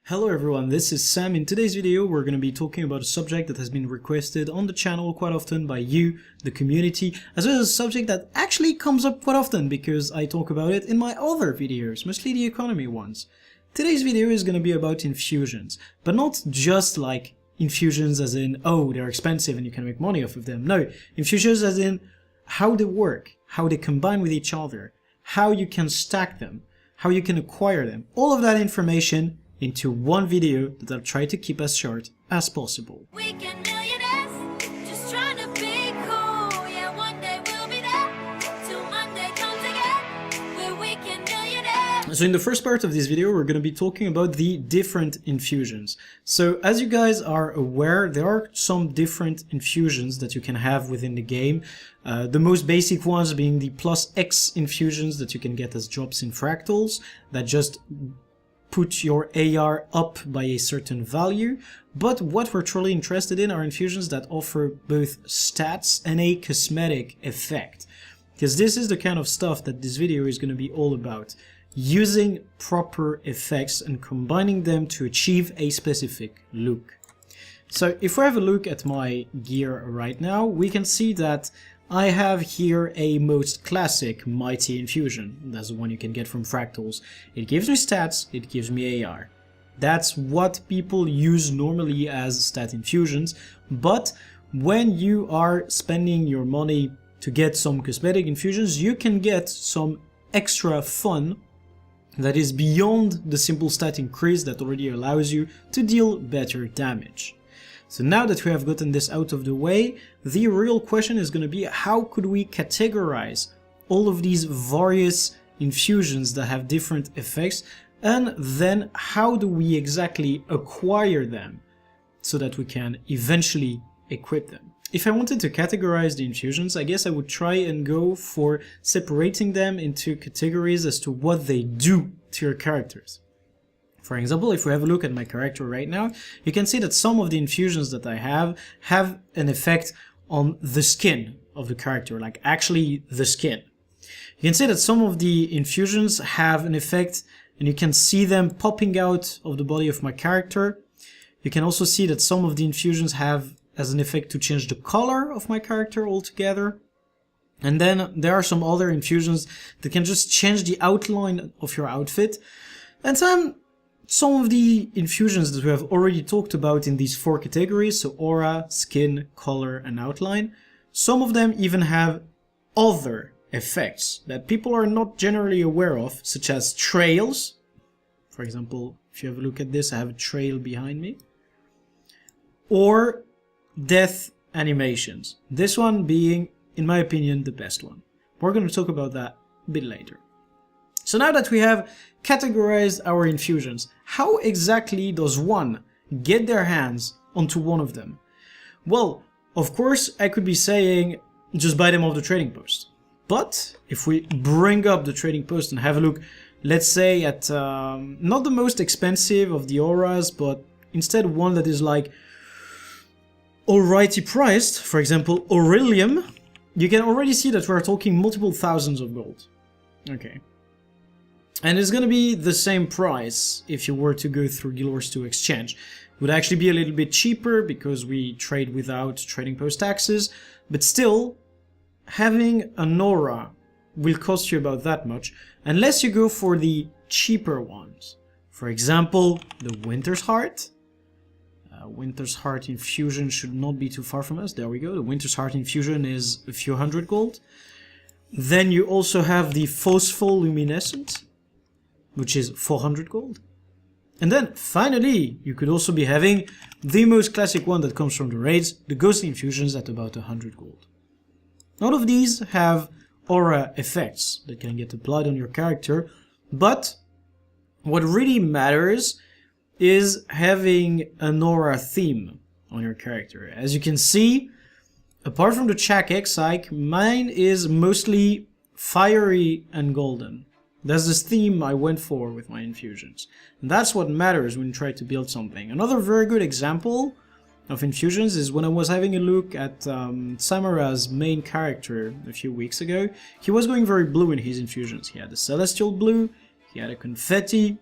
Hello everyone, this is Sam. In today's video we're going to be talking about a subject that has been requested on the channel quite often by you, the community, as well as a subject that actually comes up quite often because I talk about it in my other videos, mostly the economy ones. Today's video is going to be about infusions, but not just like infusions as in, oh, they're expensive and you can make money off of them. No, infusions as in how they work, how they combine with each other, how you can stack them, how you can acquire them. All of that information into one video that I'll try to keep as short as possible. So in the first part of this video, we're going to be talking about the different infusions. So as you guys are aware, there are some different infusions that you can have within the game. The most basic ones being the +X infusions that you can get as drops in fractals that just put your AR up by a certain value. But what we're truly interested in are infusions that offer both stats and a cosmetic effect. Because this is the kind of stuff that this video is going to be all about. Using proper effects and combining them to achieve a specific look. So if we have a look at my gear right now, we can see that I have here a most classic Mighty Infusion. That's the one you can get from fractals. It gives me stats, it gives me AR. That's what people use normally as stat infusions, but when you are spending your money to get some cosmetic infusions, you can get some extra fun that is beyond the simple stat increase that already allows you to deal better damage. So now that we have gotten this out of the way, the real question is going to be how could we categorize all of these various infusions that have different effects, and then how do we exactly acquire them so that we can eventually equip them. If I wanted to categorize the infusions, I guess I would try and go for separating them into categories as to what they do to your characters. For example, if we have a look at my character right now, you can see that some of the infusions that I have an effect on the skin of the character, like actually the skin. You can see that some of the infusions have an effect and you can see them popping out of the body of my character. You can also see that some of the infusions have as an effect to change the color of my character altogether. And then there are some other infusions that can just change the outline of your outfit. And some of the infusions that we have already talked about in these four categories, so aura, skin, color, and outline, some of them even have other effects that people are not generally aware of, such as trails. For example, if you have a look at this, I have a trail behind me. Or death animations. This one being, in my opinion, the best one. We're going to talk about that a bit later. So now that we have categorized our infusions, how exactly does one get their hands onto one of them? Well, of course, I could be saying just buy them off the trading post. But if we bring up the trading post and have a look, let's say at not the most expensive of the auras, but instead one that is like alrighty priced, for example, Aurelium, you can already see that we're talking multiple thousands of gold. Okay. And it's going to be the same price if you were to go through Guild Wars 2 Exchange. It would actually be a little bit cheaper because we trade without trading post taxes, but still, having an aura will cost you about that much, unless you go for the cheaper ones. For example, the Winter's Heart. Winter's Heart Infusion should not be too far from us. There we go. The Winter's Heart Infusion is a few hundred gold. Then you also have the Phospho-Luminescent, which is 400 gold. And then, finally, you could also be having the most classic one that comes from the raids, the Ghostly Infusions at about 100 gold. All of these have aura effects that can get applied on your character, but what really matters is having an aura theme on your character. As you can see, apart from the Chak X-Ike, mine is mostly fiery and golden. That's the theme I went for with my infusions. And that's what matters when you try to build something. Another very good example of infusions is when I was having a look at Samara's main character a few weeks ago. He was going very blue in his infusions. He had a celestial blue, he had a confetti,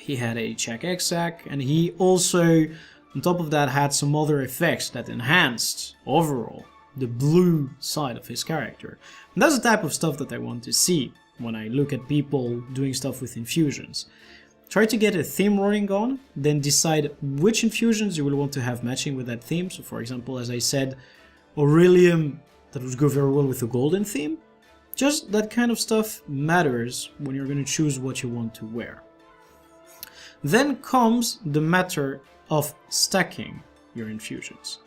he had a check exec, and he also, on top of that, had some other effects that enhanced overall the blue side of his character. And that's the type of stuff that I want to see when I look at people doing stuff with infusions. Try to get a theme running on, then decide which infusions you will want to have matching with that theme. So for example, as I said, Aurelium, that would go very well with the golden theme. Just that kind of stuff matters when you're going to choose what you want to wear. Then comes the matter of stacking your infusions.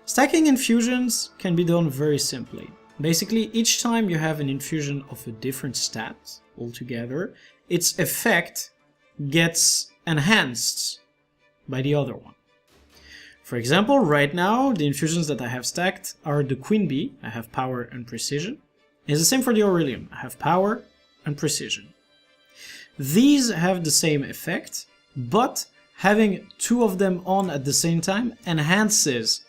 Stacking infusions can be done very simply. Basically, each time you have an infusion of a different stat altogether, its effect gets enhanced by the other one. For example, right now, the infusions that I have stacked are the Queen Bee. I have power and precision. It's the same for the Aurelium. I have power and precision. These have the same effect, but having two of them on at the same time enhances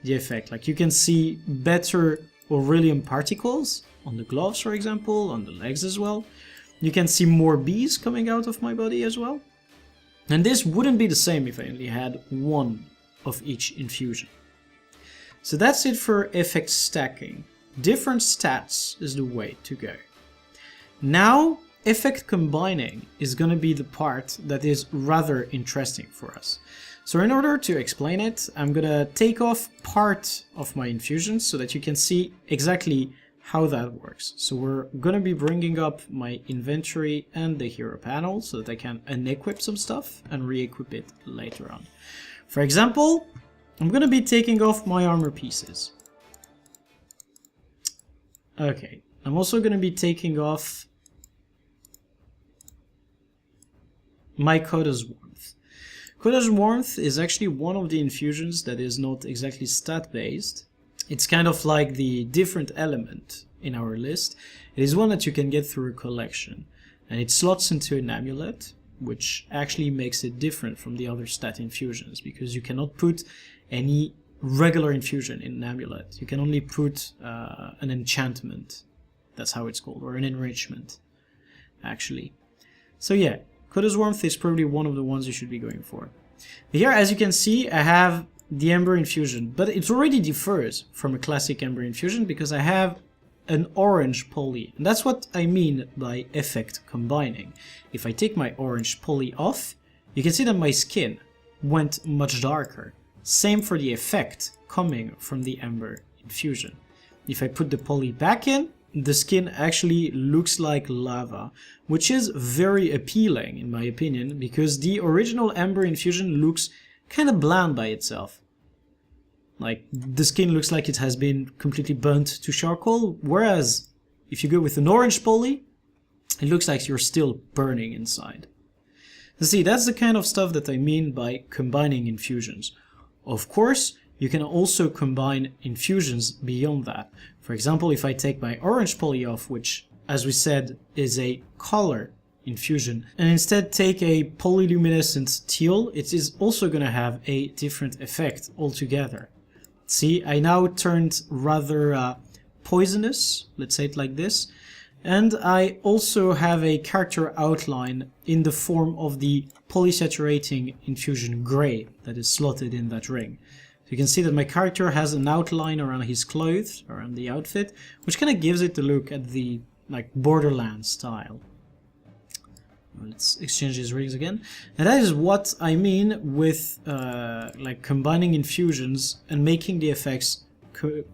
the effect. Like you can see better Aurelium particles on the gloves, for example, on the legs as well. You can see more bees coming out of my body as well. And this wouldn't be the same if I only had one of each infusion. So that's it for effect stacking. Different stats is the way to go. Now, effect combining is going to be the part that is rather interesting for us. So in order to explain it, I'm going to take off part of my infusions so that you can see exactly how that works. So we're going to be bringing up my inventory and the hero panel so that I can unequip some stuff and re-equip it later on. For example, I'm going to be taking off my armor pieces. Okay, I'm also going to be taking off my Coda's Warmth. Coda's Warmth is actually one of the infusions that is not exactly stat-based. It's kind of like the different element in our list. It is one that you can get through a collection, and it slots into an amulet, which actually makes it different from the other stat infusions, because you cannot put any regular infusion in an amulet. You can only put an enchantment, that's how it's called, or an enrichment, actually. So yeah, Coda's Warmth is probably one of the ones you should be going for. Here, as you can see, I have the Ember Infusion, but it already differs from a classic Ember Infusion because I have an orange poly. And that's what I mean by effect combining. If I take my orange poly off, you can see that my skin went much darker. Same for the effect coming from the Ember Infusion. If I put the poly back in, the skin actually looks like lava, which is very appealing in my opinion, because the original Ember Infusion looks kind of bland by itself. Like, the skin looks like it has been completely burnt to charcoal, whereas if you go with an orange poly, it looks like you're still burning inside. So see, that's the kind of stuff that I mean by combining infusions. Of course, you can also combine infusions beyond that. For example, if I take my orange poly off, which, as we said, is a color infusion, and instead take a polyluminescent teal, it is also going to have a different effect altogether. See, I now turned rather poisonous, let's say it like this, and I also have a character outline in the form of the polysaturating infusion gray that is slotted in that ring. So you can see that my character has an outline around his clothes, around the outfit, which kind of gives it the look at the like Borderlands style. Let's exchange these rings again. And that is what I mean with like combining infusions and making the effects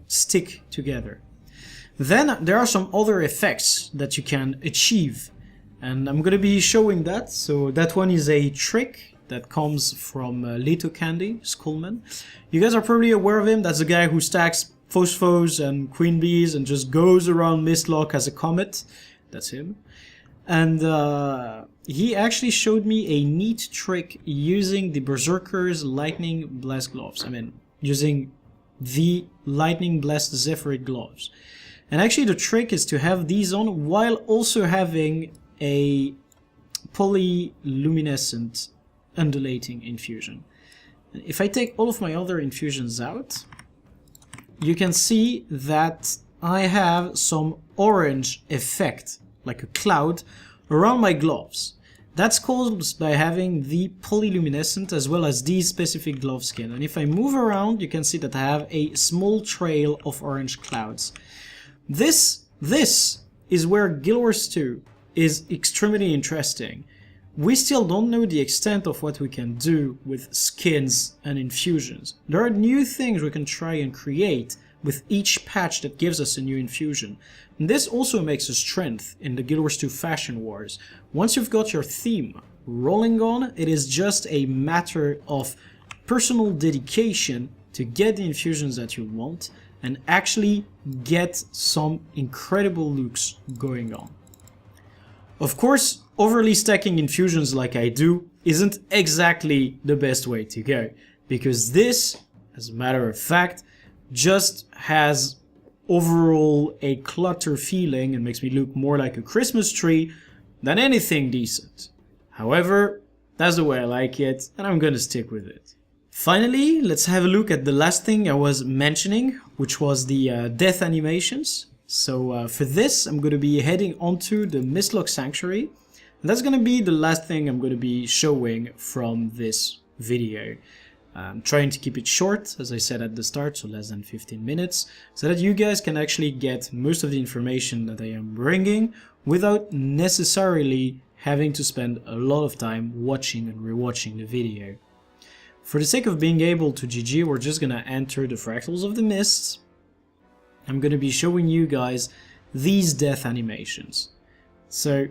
stick together. Then there are some other effects that you can achieve, and I'm going to be showing that. So that one is a trick that comes from Leto Candy, Skullman. You guys are probably aware of him. That's the guy who stacks Phosphos and Queen Bees and just goes around Mistlock as a comet. That's him. And he actually showed me a neat trick using the Berserker's Lightning Blessed Gloves. I mean, using the Lightning Blessed Zephyrid Gloves. And actually the trick is to have these on while also having a polyluminescent undulating infusion. If I take all of my other infusions out, you can see that I have some orange effect, like a cloud, around my gloves. That's caused by having the polyluminescent as well as these specific glove skin. And if I move around, you can see that I have a small trail of orange clouds. This is where Guild Wars 2 is extremely interesting. We still don't know the extent of what we can do with skins and infusions. There are new things we can try and create with each patch that gives us a new infusion. And this also makes a strength in the Guild Wars 2 Fashion Wars. Once you've got your theme rolling on, it is just a matter of personal dedication to get the infusions that you want and actually get some incredible looks going on. Of course, overly stacking infusions like I do isn't exactly the best way to go, because this, as a matter of fact, just has overall a clutter feeling and makes me look more like a Christmas tree than anything decent. However, that's the way I like it, and I'm gonna stick with it. Finally, let's have a look at the last thing I was mentioning, which was the death animations. So for this, I'm gonna be heading onto the Mistlock Sanctuary, and that's gonna be the last thing I'm gonna be showing from this video. I'm trying to keep it short, as I said at the start, so less than 15 minutes, so that you guys can actually get most of the information that I am bringing without necessarily having to spend a lot of time watching and rewatching the video. For the sake of being able to GG, we're just gonna enter the Fractals of the Mists. I'm gonna be showing you guys these death animations. So,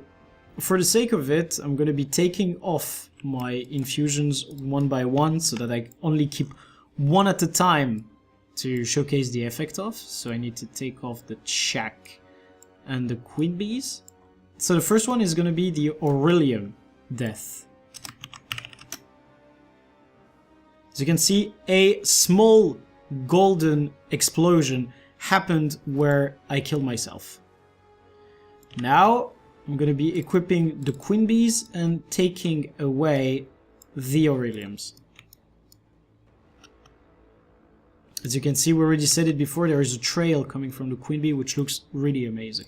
for the sake of it, I'm gonna be taking off my infusions one by one so that I only keep one at a time to showcase the effect of. So I need to take off the Chak and the Queen Bees. So the first one is gonna be the Aurelium death. As you can see, a small golden explosion happened where I killed myself. Now I'm going to be equipping the Queen Bees and taking away the Aureliums. As you can see, we already said it before, there is a trail coming from the Queen Bee, which looks really amazing.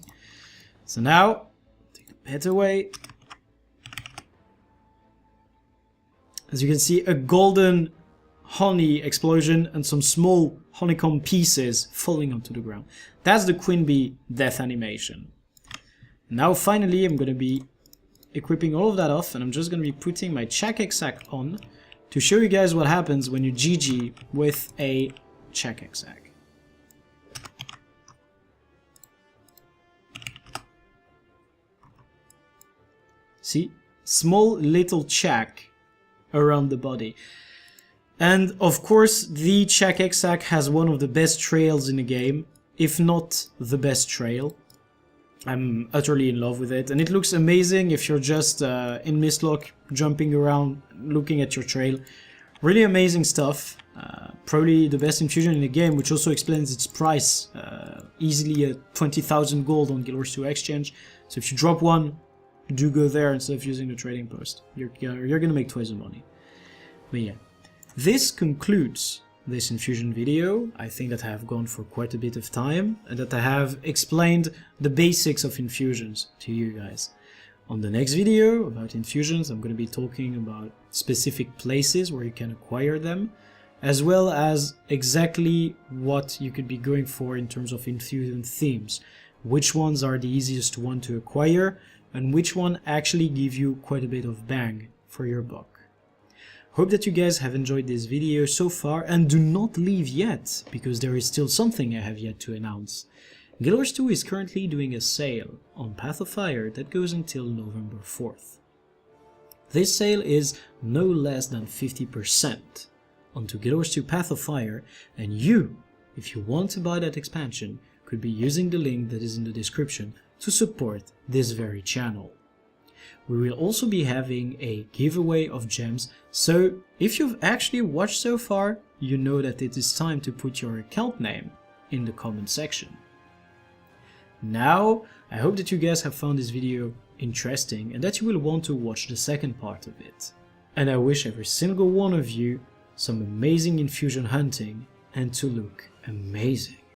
So now, take the pet away. As you can see, a golden honey explosion and some small honeycomb pieces falling onto the ground. That's the Queen Bee death animation. Now finally I'm going to be equipping all of that off, and I'm just going to be putting my Chak Exac on to show you guys what happens when you GG with a Chak Exac. See? Small little Chak around the body. And of course the Chak Exac has one of the best trails in the game, if not the best trail. I'm utterly in love with it, and it looks amazing if you're just in Mistlock, jumping around, looking at your trail. Really amazing stuff. Probably the best infusion in the game, which also explains its price. Easily a 20,000 gold on Guild Wars 2 Exchange. So if you drop one, do go there instead of using the trading post. You're gonna make twice the money. But yeah, this concludes this infusion video. I think that I have gone for quite a bit of time and that I have explained the basics of infusions to you guys. On the next video about infusions, I'm going to be talking about specific places where you can acquire them, as well as exactly what you could be going for in terms of infusion themes, which ones are the easiest one to acquire and which one actually give you quite a bit of bang for your buck. Hope that you guys have enjoyed this video so far, and do not leave yet, because there is still something I have yet to announce. Guild Wars 2 is currently doing a sale on Path of Fire that goes until November 4th. This sale is no less than 50% onto Guild Wars 2 Path of Fire, and you, if you want to buy that expansion, could be using the link that is in the description to support this very channel. We will also be having a giveaway of gems, so if you've actually watched so far, you know that it is time to put your account name in the comment section. Now, I hope that you guys have found this video interesting and that you will want to watch the second part of it. And I wish every single one of you some amazing infusion hunting and to look amazing.